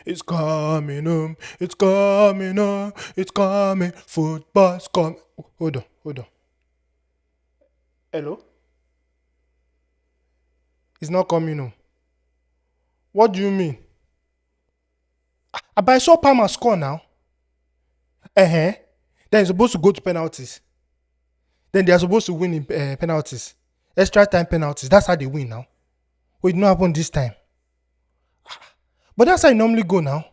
It's coming home. It's coming home. It's coming. Football's coming. Hold on. Hello? It's not coming home. What do you mean? But I saw Palmer score now. Uh-huh. Then it's supposed to go to penalties. Then they are supposed to win in penalties. Extra time penalties. That's how they win now. Wait, it not happen this time. But that's how it normally go now.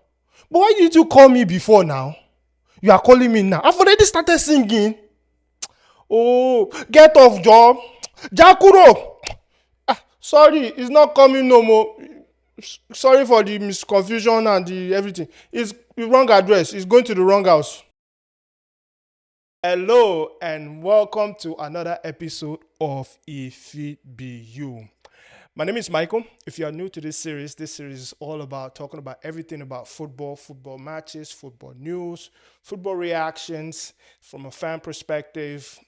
But why did you call me before now? You are calling me now. I've already started singing. Oh, get off, job. Jakuro. Sorry, it's not coming no more. Sorry for the misconfusion and the everything. It's the wrong address. It's going to the wrong house. Hello and welcome to another episode of If It Be You. My name is Michael. If you are new to this series is all about talking about everything about football, football matches, football news, football reactions from a fan perspective,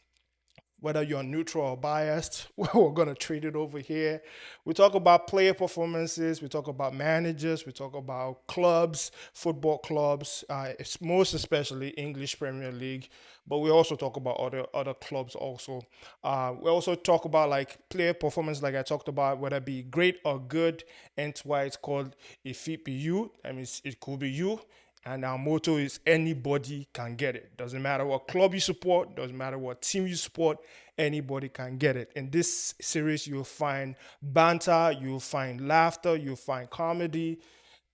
whether you're neutral or biased. We're going to treat it over here. We talk about player performances, we talk about managers, we talk about clubs, football clubs, it's most especially English Premier League, but we also talk about other clubs also. We also talk about like player performance, like I talked about, whether it be great or good, and why it's called If It Be You. I mean, it could be you. And our motto is anybody can get it. Doesn't matter what club you support, doesn't matter what team you support, anybody can get it. In this series, you'll find banter, you'll find laughter, you'll find comedy.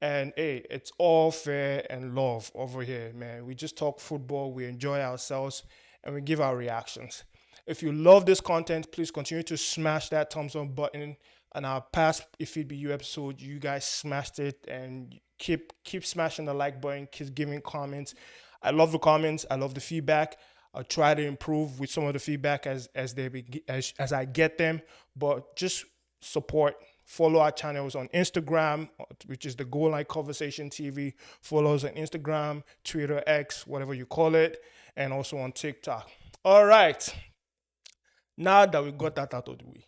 And hey, it's all fair and love over here, man. We just talk football, we enjoy ourselves, and we give our reactions. If you love this content, please continue to smash that thumbs up button. And our past If It Be You episode, you guys smashed it, and keep smashing the like button, keep giving comments. I love the comments, I love the feedback. I'll try to improve with some of the feedback as I get them, but just support. Follow our channels on Instagram, which is the Goal Line Conversation TV. Follow us on Instagram, Twitter, X, whatever you call it, and also on TikTok. All right. Now that we got that out of the way,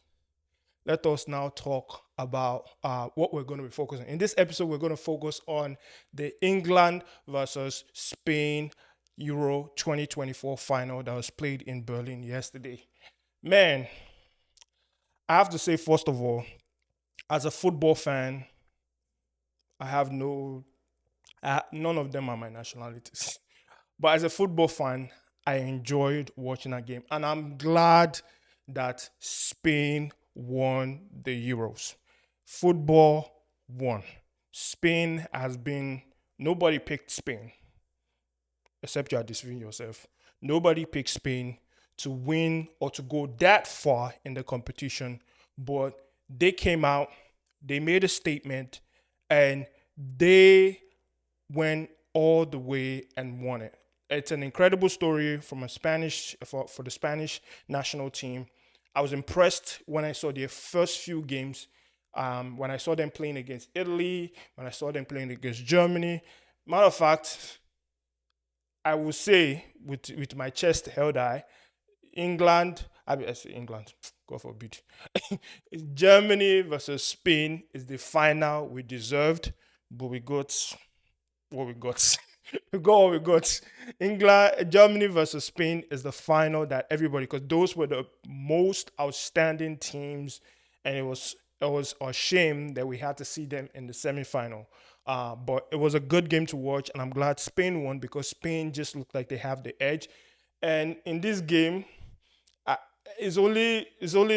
let us now talk about what we're going to be focusing. In this episode, we're going to focus on the England versus Spain Euro 2024 final that was played in Berlin yesterday. Man, I have to say, first of all, as a football fan, I have none of them are my nationalities. But as a football fan, I enjoyed watching that game. And I'm glad that Spain won the Euros. Football won. Spain has been, nobody picked Spain, except you are deceiving yourself. Nobody picked Spain to win or to go that far in the competition, but they came out, they made a statement, and they went all the way and won it. It's an incredible story from a Spanish for the Spanish national team. I was impressed when I saw their first few games. When I saw them playing against Italy, when I saw them playing against Germany. Matter of fact, I will say with my chest held high, England, I say England, God forbid. Germany versus Spain is the final we deserved, but we got what we got. We got what we got. England, Germany versus Spain is the final that everybody, because those were the most outstanding teams, and it was a shame that we had to see them in the semifinal. But it was a good game to watch, and I'm glad Spain won because Spain just looked like they have the edge. And in this game, uh, it's only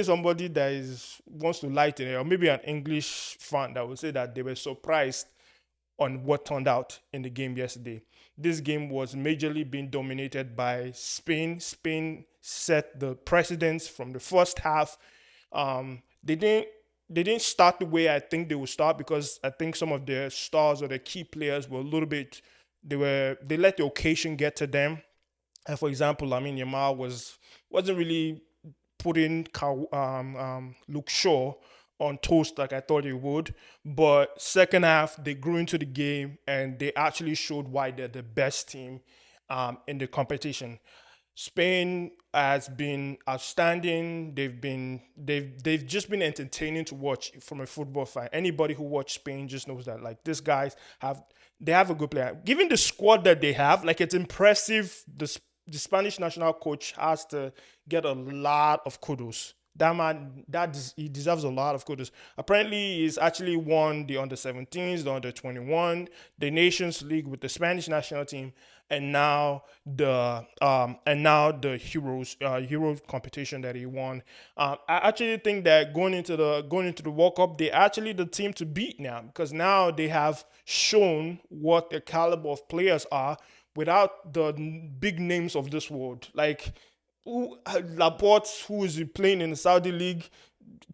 somebody that is wants to lighten it, or maybe an English fan that would say that they were surprised on what turned out in the game yesterday. This game was majorly being dominated by Spain. Spain set the precedence from the first half. They didn't start the way I think they would start because I think some of their stars or their key players were a little bit they let the occasion get to them. And for example, I mean Yamal wasn't really putting Luke Shaw on toast like I thought he would. But second half, they grew into the game and they actually showed why they're the best team in the competition. Spain has been outstanding. They've just been entertaining to watch from a football fan. Anybody who watched Spain just knows that like these guys have a good player. Given the squad that they have, like it's impressive. The Spanish national coach has to get a lot of kudos. That man, he deserves a lot of kudos. Apparently, he's actually won the under 17s, the under 21, the Nations League with the Spanish national team, and now the Euro competition that he won. I actually think that going into the World Cup, they actually the team to beat now because now they have shown what the caliber of players are without the big names of this world. Like Laporte, who is playing in the Saudi league,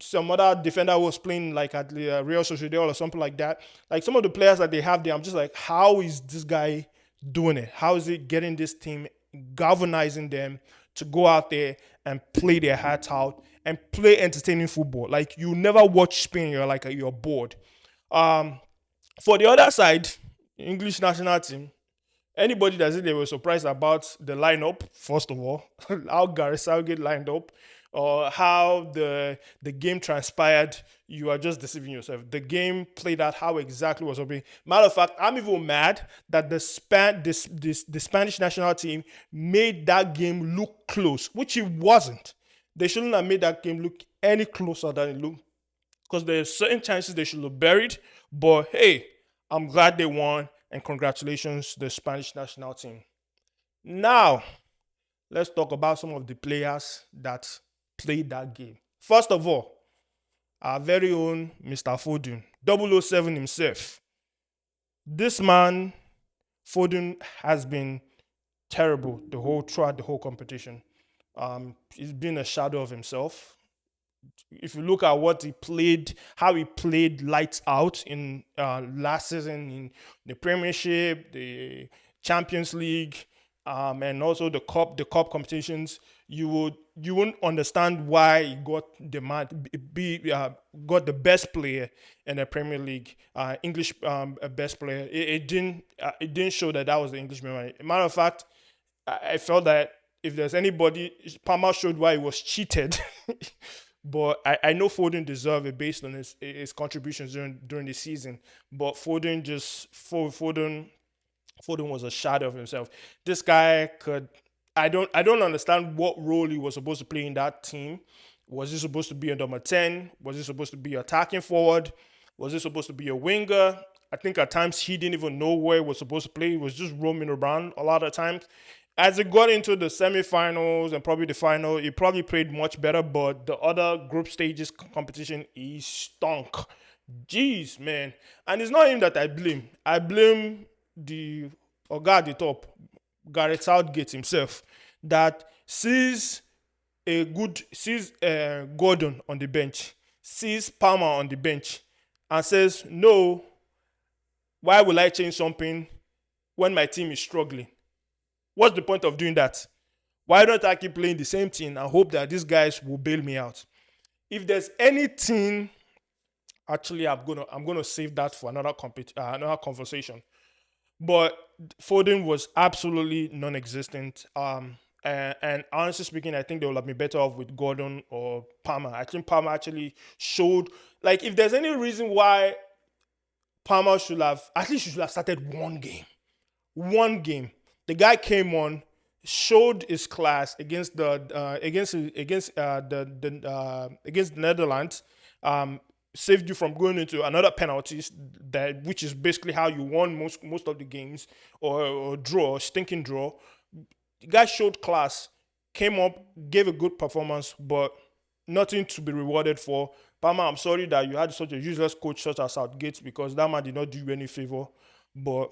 some other defender was playing like at the Real Sociedad or something like that. Like some of the players that they have there, I'm just like, how is this guy doing it? How is he getting this team, galvanizing them to go out there and play their hearts out and play entertaining football? Like you never watch Spain, you're bored. Um, for the other side, English national team, anybody that said they were surprised about the lineup, first of all, how Gareth Southgate lined up, or how the game transpired, you are just deceiving yourself. The game played out how exactly was happening. Matter of fact, I'm even mad that the Spanish national team made that game look close, which it wasn't. They shouldn't have made that game look any closer than it looked because there's certain chances they should have buried. But hey, I'm glad they won, and congratulations to the Spanish national team. Now, let's talk about some of the players that played that game. First of all, our very own Mr. Foden, 007 himself. This man, Foden, has been terrible throughout the whole competition. He's been a shadow of himself. If you look at what he played, how he played lights out in last season in the Premiership, the Champions League, and also the cup competitions, you wouldn't understand why he got got the best player in the Premier League, English best player. It didn't show that was the Englishman. Matter of fact, I felt that if there's anybody, Palmer showed why he was cheated. But I know Foden deserved it based on his contributions during the season. But Foden was a shadow of himself. This guy could. I don't understand what role he was supposed to play in that team. Was he supposed to be a number 10? Was he supposed to be attacking forward? Was he supposed to be a winger? I think at times he didn't even know where he was supposed to play. He was just roaming around a lot of times. As it got into the semifinals and probably the final, he probably played much better, but the other group stages competition, he stunk. Jeez, man. And it's not him that I blame. I blame the guy at the top, Gareth Southgate himself, that sees Gordon on the bench, sees Palmer on the bench, and says, "No, why will I change something when my team is struggling? What's the point of doing that? Why don't I keep playing the same team and hope that these guys will bail me out?" If there's anything, actually, I'm gonna save that for another conversation. But Foden was absolutely non-existent. And honestly speaking, I think they would have been better off with Gordon or Palmer. I think Palmer actually showed, like, if there's any reason why Palmer should have started one game. One game. The guy came on, showed his class against the Netherlands, saved you from going into another penalties which is basically how you won most of the games, or draw, stinking draw. The guy showed class, came up, gave a good performance, but nothing to be rewarded for. Palmer, I'm sorry that you had such a useless coach such as Southgate, because that man did not do you any favor. But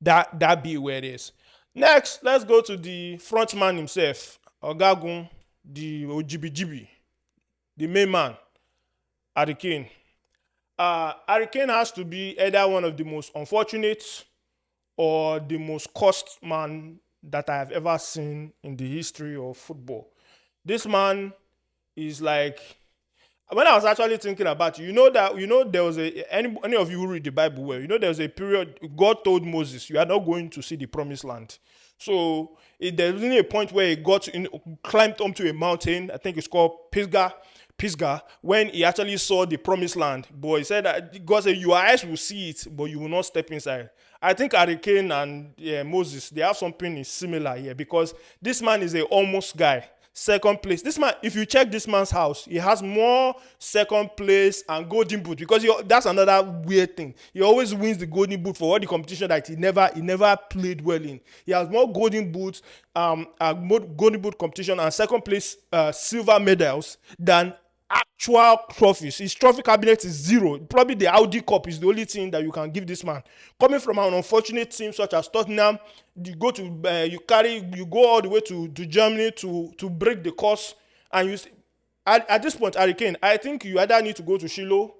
that be where it is. Next, let's go to the front man himself, Ogagun, the OGBGB, the main man, Harry Kane. Harry Kane has to be either one of the most unfortunate or the most cursed man that I have ever seen in the history of football. This man is like, when I was actually thinking about it, there was any of you who read the Bible well, there was a period God told Moses, you are not going to see the promised land. So there was a point where he climbed onto a mountain. I think it's called Pisgah, when he actually saw the promised land. But he said that God said, your eyes will see it, but you will not step inside. I think Hurricane and Moses, they have something similar here, because this man is a almost guy. Second place. This man, if you check this man's house, he has more second place and golden boot, because that's another weird thing. He always wins the golden boot for all the competition that he never played well in. He has more golden boots, more golden boot competition and second place silver medals than actual trophies. His trophy cabinet is zero. Probably the Audi Cup is the only thing that you can give this man. Coming from an unfortunate team such as Tottenham, you go all the way to Germany to break the course, and at this point, Hurricane, I think you either need to go to Shiloh,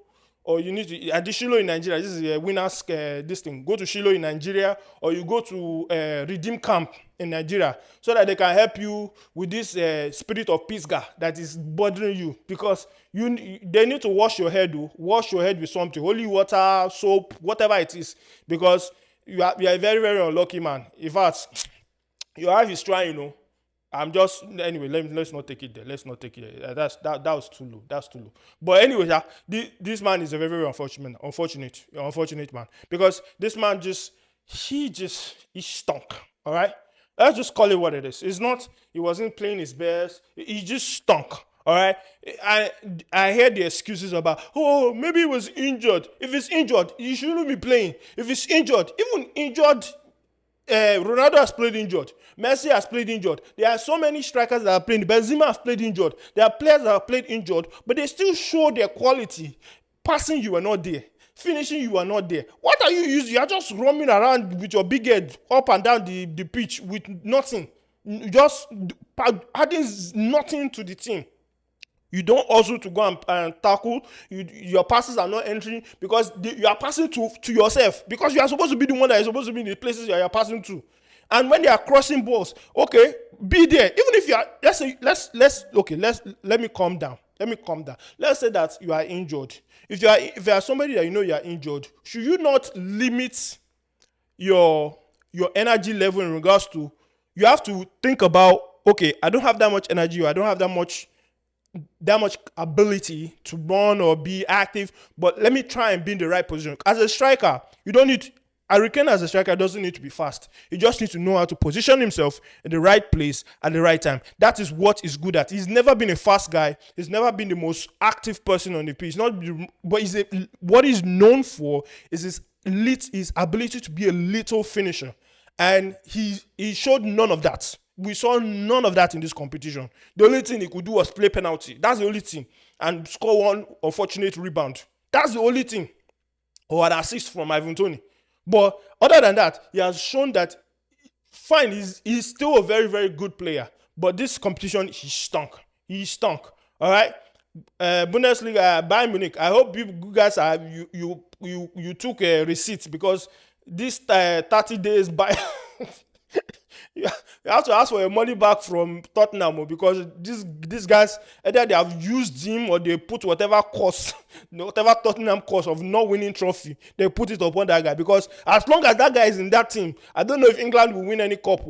or you need to, at the Shiloh in Nigeria, this is a winner's this thing. Go to Shiloh in Nigeria, or you go to Redeem Camp in Nigeria, so that they can help you with this spirit of Pisgah that is bothering you, because they need to wash your head with something, holy water, soap, whatever it is, because you are a very, very unlucky man. In fact, your life is trying, I'm just anyway. Let's not take it there. Let's not take it there. That was too low. That's too low. But anyway, this man is a very, very unfortunate man, because this man he stunk. All right, let's just call it what it is. It's not. He wasn't playing his best. He just stunk. All right. I heard the excuses about, oh, maybe he was injured. If he's injured, he shouldn't be playing. If he's injured, even injured. Ronaldo has played injured. Messi has played injured. There are so many strikers that are playing. Benzema has played injured. There are players that have played injured, but they still show their quality. Passing, you are not there. Finishing, you are not there. What are you using? You are just roaming around with your big head up and down the pitch with nothing. Just adding nothing to the team. You don't also to go and tackle. Your passes are not entering, because you are passing to yourself, because you are supposed to be the one that is supposed to be in the places you are passing to. And when they are crossing balls, okay, be there. Even if you are, let me calm down. Let's say that you are injured. If you are somebody that you are injured, should you not limit your energy level in regards to, you have to think about, okay, I don't have that much energy, or I don't have that much ability to run or be active, but let me try and be in the right position. As a striker, you don't need, Hurricane as a striker doesn't need to be fast. He just needs to know how to position himself in the right place at the right time. That is what he's good at. He's never been a fast guy. He's never been the most active person on the pitch. What he's known for is his ability to be a little finisher. And he showed none of that. We saw none of that in this competition. The only thing he could do was play penalty. That's the only thing. And score one unfortunate rebound. That's the only thing. Or an assist from Ivan Toney. But other than that, he has shown that, fine, he's still a very, very good player. But this competition, he stunk. All right? Bundesliga, Bayern Munich. I hope you guys you took a receipt, because this 30 days by... You have to ask for your money back from Tottenham, because these guys, either they have used him, or they put whatever Tottenham cost of not winning trophy, they put it upon that guy. Because as long as that guy is in that team, I don't know if England will win any cup.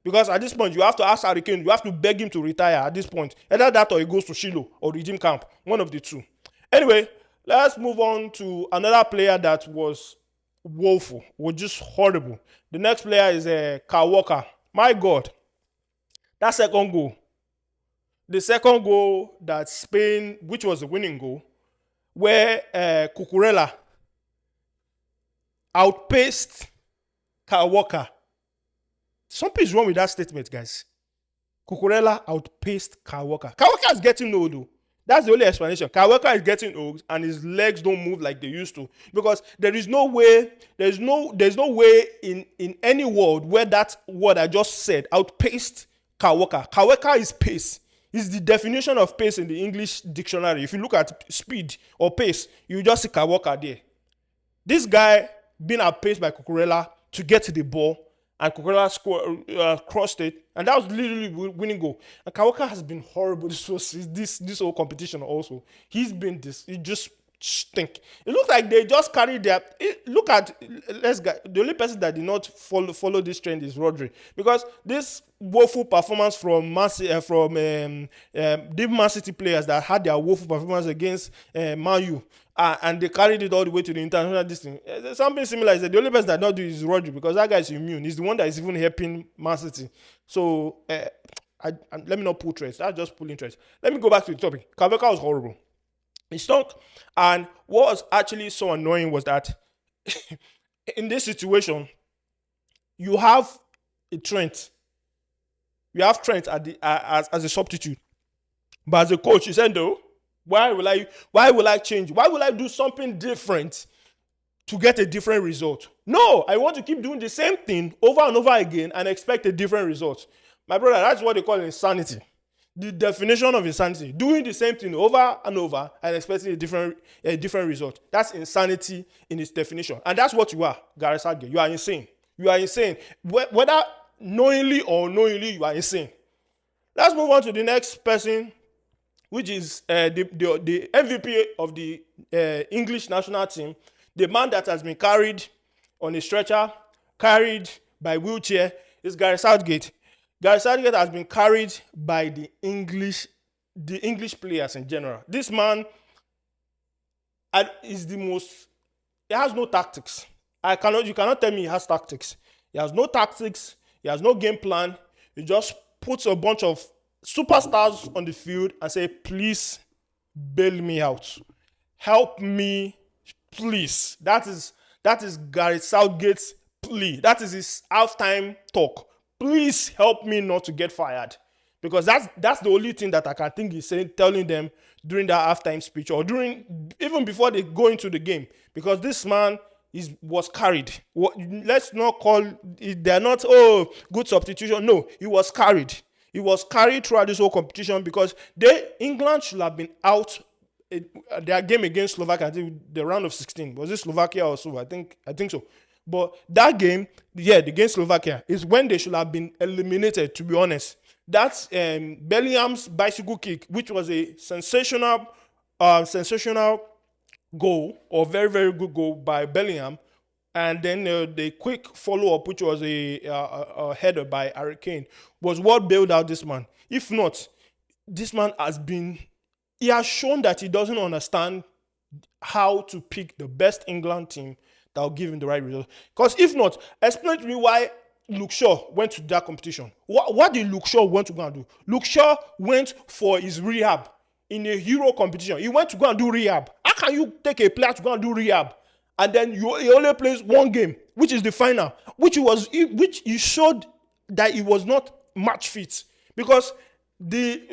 Because at this point, you have to ask Hurricane, you have to beg him to retire at this point. Either that, or he goes to Shiloh or Redeem Camp. One of the two. Anyway, let's move on to another player that was woeful, was just horrible. The next player is Kyle Walker. My God, that second goal. The second goal that Spain, which was the winning goal, where Cucurella outpaced Kyle Walker. Something is wrong with that statement, guys. Cucurella outpaced Kyle Walker. Kyle Walker is getting old, though. That's the only explanation. Kyle Walker is getting old, and his legs don't move like they used to, because there is no way in any world where that word I just said outpaced Kyle Walker. Kyle Walker is pace. It's the definition of pace in the English dictionary. If you look at speed or pace, you just see Kyle Walker there. This guy being outpaced by Cucurella to get to the ball and Coca-Cola crossed it, and that was literally winning goal. And Kawaka has been horrible this whole competition. Also, he just stink. It looks like they just carry their. Look at let's go. The only person that did not follow this trend is Rodri, because this woeful performance from the Man City players that had their woeful performance against Man U. And they carried it all the way to the international distance. Something similar is that the only person that not do is Rodri, because that guy is immune. He's the one that is even helping Man City. So let me not pull trades. That's just pulling trades. Let me go back to the topic. Kaveka was horrible. He stunk. And what was actually so annoying was that in this situation, you have a Trent. You have Trent as a substitute. But as a coach, he said, no, why will I change? Why will I do something different to get a different result? No, I want to keep doing the same thing over and over again and expect a different result. My brother, that's what they call insanity. The definition of insanity: doing the same thing over and over and expecting a different result. That's insanity in its definition. And that's what you are, Gareth Southgate. You are insane. You are insane. Whether knowingly or unknowingly, you are insane. Let's move on to the next person, which is the MVP of the English national team, the man that has been carried on a stretcher, carried by wheelchair, is Gareth Southgate. Gareth Southgate has been carried by the English players in general. This man is the most. He has no tactics. You cannot tell me he has tactics. He has no tactics. He has no game plan. He just puts a bunch of superstars on the field and say, please bail me out. Help me, please. That is Gareth Southgate's plea. That is his halftime talk. Please help me not to get fired. Because that's the only thing that I can think he's saying, telling them during that halftime speech, or even before they go into the game. Because this man was carried. Let's not call it, they're not, good substitution. No, he was carried. He was carried throughout this whole competition, because England should have been out their game against Slovakia, I think the round of 16. Was it Slovakia or so? I think so. But that game, against Slovakia, is when they should have been eliminated, to be honest. That's Bellingham's bicycle kick, which was a sensational goal, or very, very good goal by Bellingham. And then the quick follow-up, which was a header by Harry Kane, was what bailed out this man. If not, this man he has shown that he doesn't understand how to pick the best England team that will give him the right result. Because if not, explain to me why Luke Shaw went to that competition. What did Luke Shaw want to go and do? Luke Shaw went for his rehab in a Euro competition. He went to go and do rehab. How can you take a player to go and do rehab, and then he only plays one game, which is the final, which he showed that he was not match fit? Because the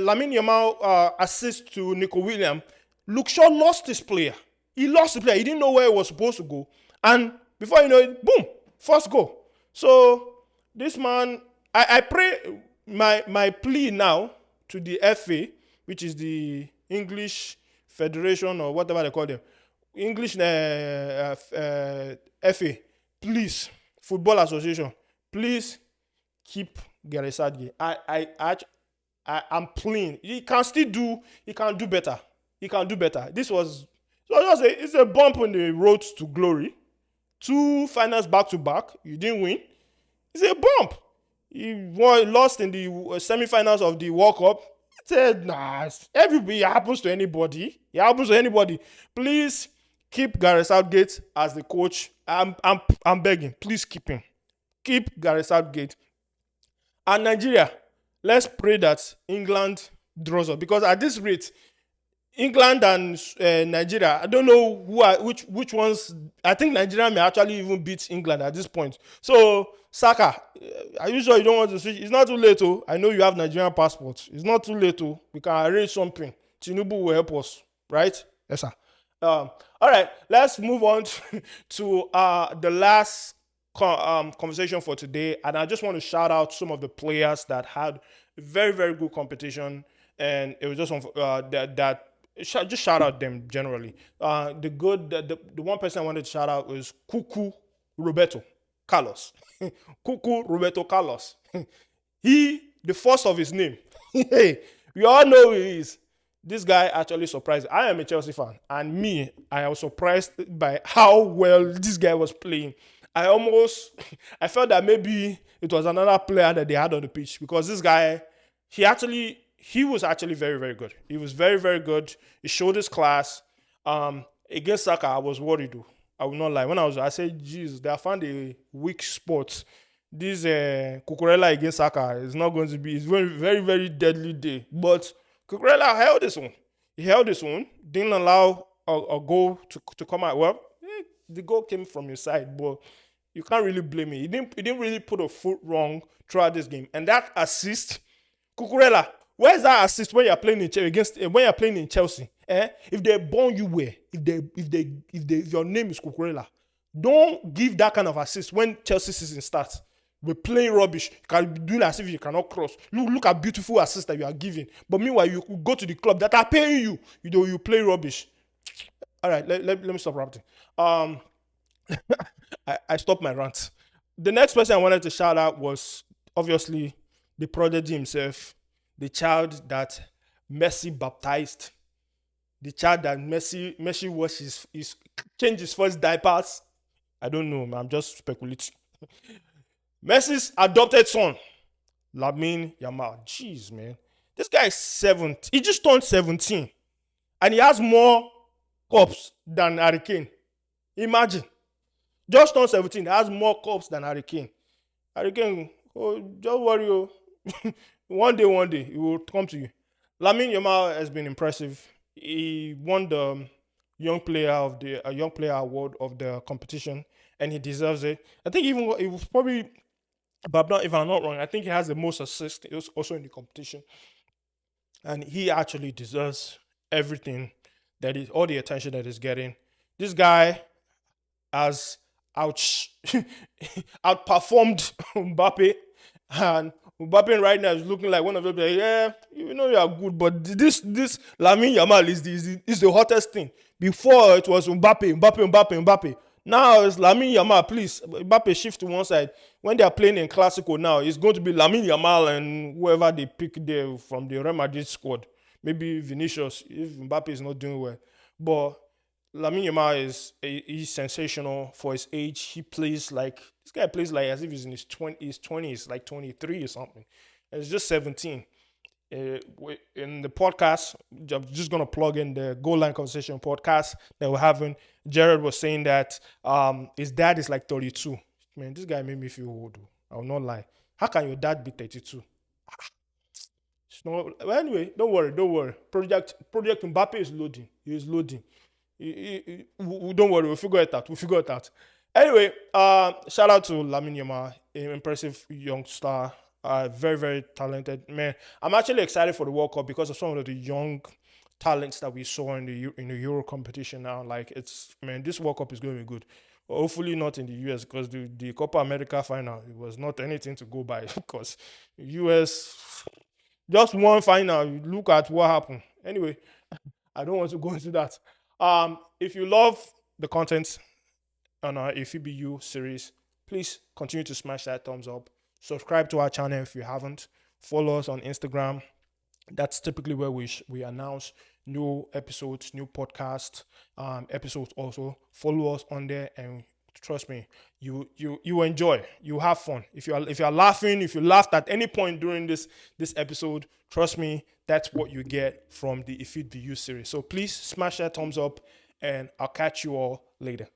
Lamine Yamal assist to Nico Williams, Luke Shaw lost his player. He lost the player. He didn't know where he was supposed to go. And before you know it, boom, first goal. So this man, I pray my plea now to the FA, which is the English Federation or whatever they call them, English FA, please, Football Association, please keep Gareth Southgate. I'm pleading. He can do better. He can do better. It's a bump on the road to glory. 2 finals back to back. You didn't win. It's a bump. He lost in the semi-finals of the World Cup. He said, nah, it happens to anybody. It happens to anybody. Please keep Gareth Southgate as the coach. I'm begging. Please keep him. Keep Gareth Southgate. And Nigeria, let's pray that England draws up. Because at this rate, England and Nigeria, I don't know which ones. I think Nigeria may actually even beat England at this point. So, Saka, are you sure you don't want to switch? It's not too late, oh. I know you have Nigerian passports. It's not too late, oh. We can arrange something. Tinubu will help us, right? Yes, sir. All right, let's move on to the last conversation for today. And I just want to shout out some of the players that had very, very good competition. And it was just just shout out them generally. The one person I wanted to shout out was Cuckoo Roberto. Carlos. Cuckoo Roberto Carlos. The first of his name. Hey, we all know who he is. This guy actually surprised. I am a Chelsea fan, and me, I was surprised by how well this guy was playing. I almost, I felt that maybe it was another player that they had on the pitch because this guy, he was actually very, very good. He was very, very good. He showed his class. Against Saka, I was worried. Though. I will not lie. I said, Jesus, they have found a weak spot. This Cucurella against Saka is not going to be. It's very, very, very deadly day. But Cucurella held this one. He held this one. Didn't allow a goal to come out. Well, the goal came from your side, but you can't really blame me. He didn't really put a foot wrong throughout this game. And that assist, Cucurella, where's that assist when you're playing in Chelsea when you're playing in Chelsea? If they born you where, if your name is Cucurella, don't give that kind of assist when Chelsea season starts. We're playing rubbish. You can be doing as if you cannot cross. Look at beautiful assists that you are giving. But meanwhile, you go to the club that are paying you. You play rubbish. All right, let me stop ranting. I stopped my rant. The next person I wanted to shout out was obviously the prodigy himself, the child that Messi baptized, the child that Messi was his changed his first diapers. I don't know, man. I'm just speculating. Messi's adopted son, Lamine Yamal. Jeez, man. This guy is 17. He just turned 17. And he has more cups than Harry Kane. Imagine. Just turned 17. He has more cups than Harry Kane. Harry Kane, don't worry. One day, he will come to you. Lamine Yamal has been impressive. He won the young player award of the competition, and he deserves it. I think even it was probably, but if I'm not wrong, I think he has the most assists also in the competition, and he actually deserves everything all the attention that he's getting. This guy has outperformed Mbappe, and Mbappe right now is looking like one of those. Yeah, you know you are good, but this Lamine Yamal is the hottest thing. Before it was Mbappe. Now it's Lamine Yamal. Please, Mbappe shift to one side. When they are playing in Classico now, it's going to be Lamine Yamal and whoever they pick there from the Real Madrid squad. Maybe Vinicius if Mbappe is not doing well, but Lamine Yamal is sensational for his age. This guy plays like as if he's in his 20s, like 23 or something. And he's just 17. In the podcast, I'm just gonna plug in the Goal Line Conversation podcast that we're having. Jared was saying that his dad is like 32. Man, this guy made me feel old. I will not lie. How can your dad be 32? Well, anyway, don't worry. Project Mbappe is loading. He is loading. Don't worry, we'll figure it out. Anyway, shout out to Lamine Yamal, an impressive young star, very, very talented man. I'm actually excited for the World Cup because of some of the young talents that we saw in the Euro competition now. Like this World Cup is going to be good. Hopefully not in the US because the Copa America final, it was not anything to go by because US just one final. Look at what happened. Anyway, I don't want to go into that. If you love the content on our AFBU series, please continue to smash that thumbs up. Subscribe to our channel if you haven't. Follow us on Instagram. That's typically where we announce new episodes, new podcast episodes also. Follow us on there and trust me, you enjoy. You have fun. If you're laughing, if you laughed at any point during this episode, trust me, that's what you get from the AFBU series. So please smash that thumbs up and I'll catch you all later.